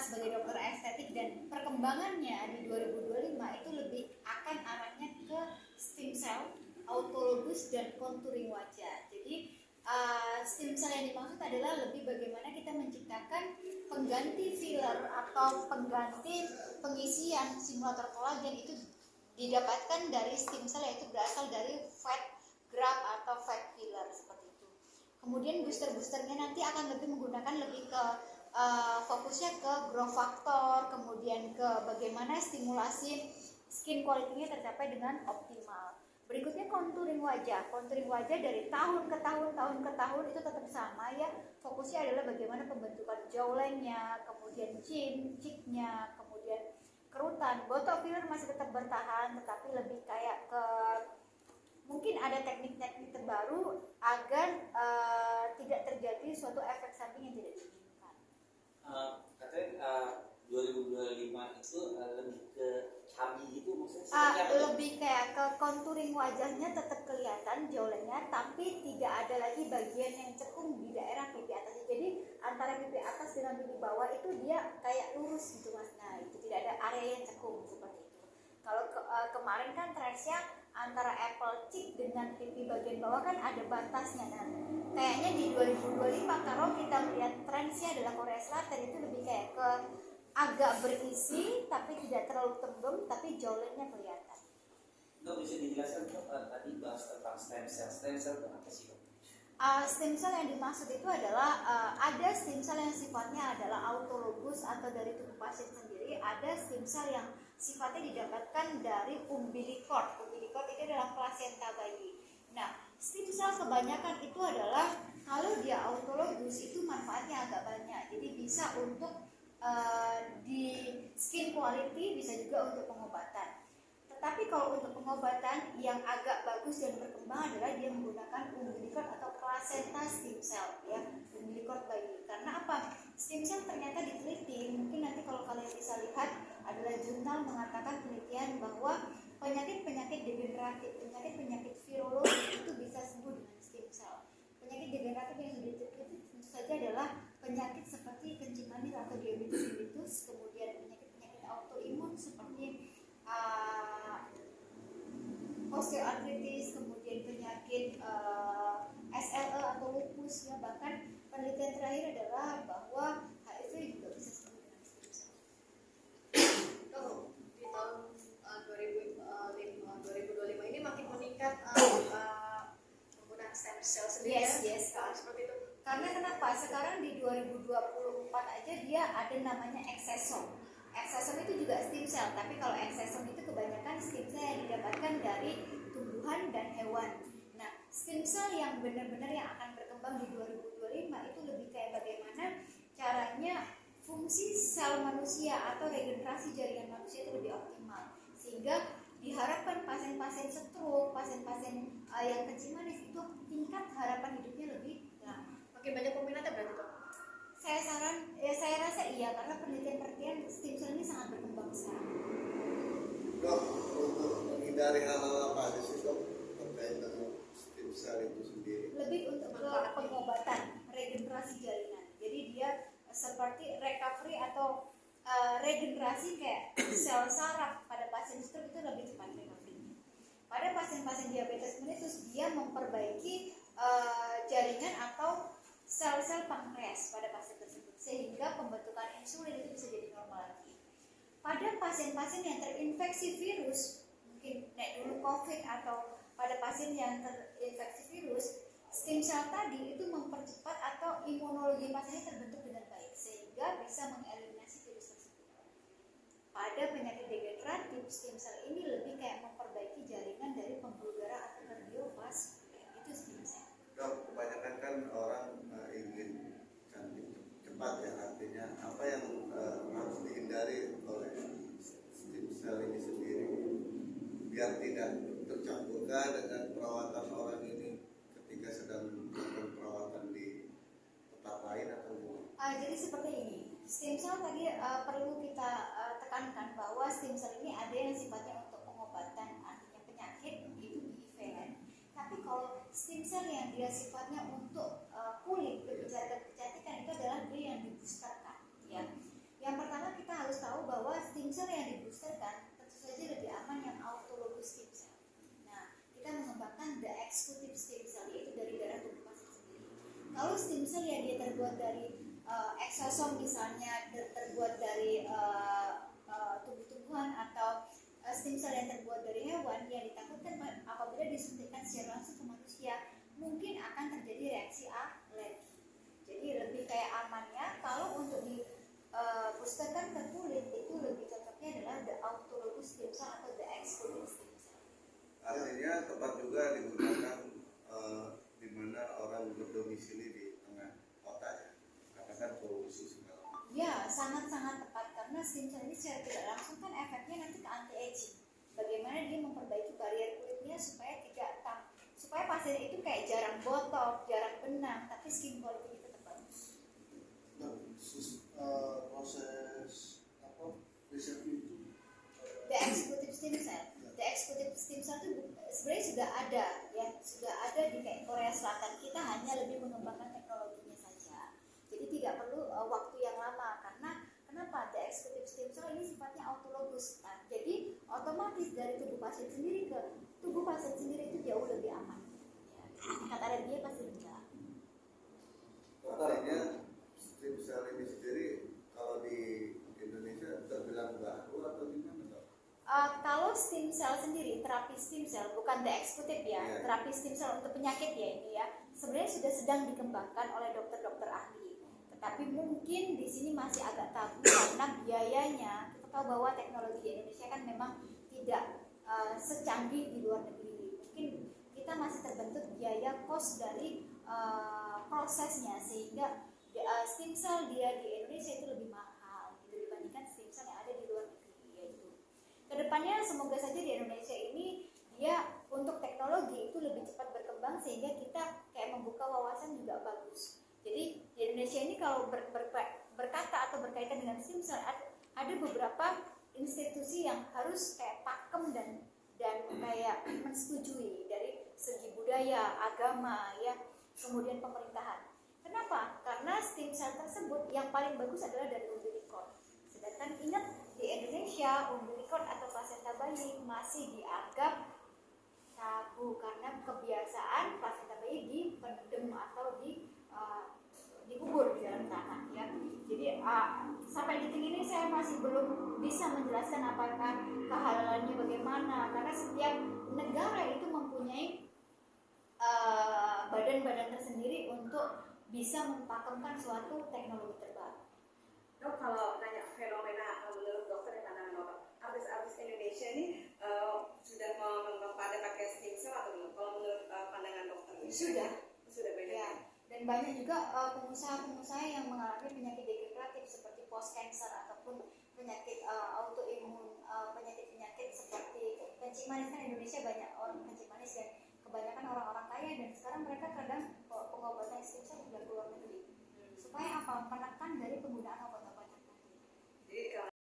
sebagai dokter estetik dan perkembangannya di 2025 itu lebih akan arahnya ke stem cell, autologous dan contouring wajah. Jadi stem cell yang dimaksud adalah lebih bagaimana kita menciptakan pengganti filler atau pengganti pengisian simulator kolagen itu didapatkan dari stem cell, yaitu berasal dari fat graft atau fat filler seperti itu. Kemudian boosternya nanti akan lebih menggunakan lebih ke fokusnya ke growth factor, kemudian ke bagaimana stimulasi skin quality-nya tercapai dengan optimal. Berikutnya contouring wajah. Contouring wajah dari tahun ke tahun itu tetap sama ya. Fokusnya adalah bagaimana pembentukan jawlengnya, kemudian cheeknya, kemudian kerutan. Botox filler masih tetap bertahan, tetapi lebih kayak ke mungkin ada teknik-teknik terbaru agar tidak terjadi suatu efek samping yang tidak diinginkan. Katanya 2025 itu lebih ke chubby gitu maksudnya? Lebih kayak ke contouring wajahnya tetap kelihatan jawlengnya, tapi tidak ada lagi bagian yang cekung di daerah pipi atas. Jadi antara pipi atas dengan pipi bawah itu dia kayak lurus gitu mas. Nah itu tidak ada area yang cekung seperti itu. Kalau kemarin kan trendsnya antara apple cheek dengan pipi bagian bawah kan ada batasnya. Nah, kayaknya di 2025 kalau kita melihat trendsnya adalah Korea Selatan itu lebih kayak ke agak berisi tapi tidak terlalu tembem tapi jawlengnya kelihatan. Dok bisa dijelaskan dok, tadi bahas tentang stem cell. Stem cell itu apa sih dok? Stem cell yang dimaksud itu adalah ada stem cell yang sifatnya adalah autologous atau dari tubuh pasien sendiri, ada stem cell yang sifatnya didapatkan dari umbilicord. Umbilicord itu adalah plasenta bayi. Nah, stem cell kebanyakan itu adalah kalau dia autologous itu manfaatnya agak banyak. Jadi bisa untuk di skin quality, bisa juga untuk pengobatan. Tetapi kalau untuk pengobatan yang agak bagus dan berkembang adalah dia menggunakan umbilicord atau placenta stem cell ya, umbilicord bayi. Karena apa? Stem cell ternyata diteliti, mungkin nanti kalau kalian bisa lihat adalah jurnal mengatakan penelitian bahwa penyakit-penyakit degeneratif, penyakit-penyakit virologi itu bisa sembuh dengan stem cell. Penyakit degeneratif yang sudah diteliti tentu saja adalah penyakit seperti kencing manis atau diabetes mellitus, kemudian penyakit-penyakit autoimun seperti osteoartritis, kemudian penyakit SLE atau lupus ya, bahkan penelitian terakhir adalah bahwa HIV juga bisa sembuh dengan stem cell. Di tahun 2025 ini makin meningkat penggunaan stem cell sendiri. Yes, seperti itu. Karena kenapa? Sekarang di 2024 aja dia ada namanya exosome. Exosome itu juga stem cell, tapi kalau exosome itu kebanyakan stem cell yang didapatkan dari tumbuhan dan hewan. Nah, stem cell yang benar-benar yang akan berkembang di 2025 itu lebih kayak bagaimana caranya fungsi sel manusia atau regenerasi jaringan manusia itu lebih optimal, sehingga diharapkan pasien-pasien stroke, pasien-pasien yang kencing manis itu tingkat harapan hidupnya lebih lama. Makin banyak peminatnya berarti dok? Saya rasa iya, karena penelitian stem cell ini sangat berkembang sekarang. Dok, untuk menghindari hal-hal apa aja sih dok terkait dengan stem cell itu sendiri? Lebih untuk ke pengobatan, regenerasi jaringan. Jadi dia seperti recovery atau regenerasi kayak sel saraf pada pasien stroke itu lebih cepat recovery. Pada pasien-pasien diabetes mellitus dia memperbaiki jaringan atau sel-sel pankreas pada pasien tersebut sehingga pembentukan insulin itu bisa jadi normal lagi. Pada pasien-pasien yang terinfeksi virus, mungkin dulu COVID atau pada pasien yang terinfeksi virus, stem cell tadi itu mempercepat atau imunologi pasiennya terbentuk dengan baik sehingga bisa mengeliminasi virus tersebut. Pada penyakit degeneratif, stem cell ini lebih kayak memperbaiki jaringan dari pembuluh darah atau kardiovaskuler. Itu stem cell. Dok, kebanyakan kan orang ingin cantik cepat ya, artinya apa yang harus dihindari oleh stem cell ini sendiri biar tidak tercampurkan dengan perawatan orang ini ketika sedang melakukan perawatan di tempat lain atau jadi seperti ini, stem cell tadi perlu kita tekankan bahwa stem cell ini ada yang sifatnya untuk pengobatan, artinya penyakit itu bivalent. Tapi kalau stem cell yang dia sifatnya untuk kulit, berbicara kecantikan itu adalah dia yang diboosterkan ya. Yang pertama Kalau stem cell yang dia terbuat dari eksosom misalnya, terbuat dari tumbuh-tumbuhan atau stem cell yang terbuat dari hewan, yang ditakutkan apabila disuntikkan secara langsung ke manusia mungkin akan terjadi reaksi alergi. Jadi lebih kayak amannya kalau untuk di boosterkan ke kulit itu lebih cocoknya adalah the autologous stem cell atau the exclusive stem cell. Artinya tepat juga digunakan di mana orang berdomisili di tengah kota ya, karena kan polusi segala macam. Ya, sangat-sangat tepat karena stem cell ini secara tidak langsung kan efeknya nanti ke anti aging. Bagaimana dia memperbaiki barrier kulitnya supaya pasien itu kayak jarang botok, jarang benang, tapi skin quality tetap bagus. Dan proses riset itu The executive stem cell, the executive stem cell itu sebenarnya sudah ada di kayak Korea Selatan. Kita hanya lebih mengembangkan teknologinya saja. Jadi tidak perlu waktu yang lama karena kenapa? The executive stem cell ini sifatnya autologous. Nah, jadi otomatis dari tubuh pasien sendiri ke tubuh pasien sendiri itu jauh lebih aman. Ya, tingkat alerginya pasti rendah. Artinya stem cell ini sendiri kalau di Indonesia terbilang baru atau gimana? Kalau stem cell sendiri, terapi stem cell bukan the executive ya, Yeah. terapi stem cell untuk penyakit ya ini ya, sebenarnya sudah sedang dikembangkan oleh dokter-dokter ahli. Tetapi mungkin di sini masih agak tabu karena biayanya. Kita tahu bahwa teknologi di Indonesia kan memang tidak secanggih di luar negeri. Mungkin kita masih terbentuk biaya cost dari prosesnya sehingga stem cell dia di Indonesia itu lebih mahal gitu, dibandingkan stem cell yang ada di luar negeri. Kedepannya semoga saja di Indonesia ini dia untuk teknologi itu lebih cepat berkembang sehingga kita kayak membuka wawasan juga bagus. Jadi di Indonesia ini kalau berkata atau berkaitan dengan stem cell ada beberapa institusi yang harus kayak pakem dan kayak mensetujui dari segi budaya, agama ya, kemudian pemerintahan. Kenapa? Karena stem cell tersebut yang paling bagus adalah dari umbilical. Sedangkan ingat di Indonesia umbilical atau plasenta bayi masih dianggap tabu karena kebiasaan plasenta bayi dipendem atau dikubur di dalam tanah ya. Jadi sampai detik ini saya masih belum bisa menjelaskan apakah kehalalannya bagaimana karena setiap negara itu mempunyai badan-badan tersendiri untuk bisa mempakemkan suatu teknologi terbaru. Dok, kalau nanya fenomena menurut dokter dan pandangan dokter, artis-artis Indonesia ini sudah mengembang pada pakai stem cell atau belum? Kalau menurut pandangan dokter sudah banyak. Ya. Dan banyak juga pengusaha-pengusaha yang mengalami penyakit degeneratif seperti post cancer ataupun penyakit autoimun, penyakit-penyakit seperti kencing manis. Kan Indonesia banyak orang kencing manis dan kebanyakan orang-orang kaya dan sekarang mereka kadang pengobatan stem cell juga ke luar negeri. Supaya apa? Menekan dari penggunaan obat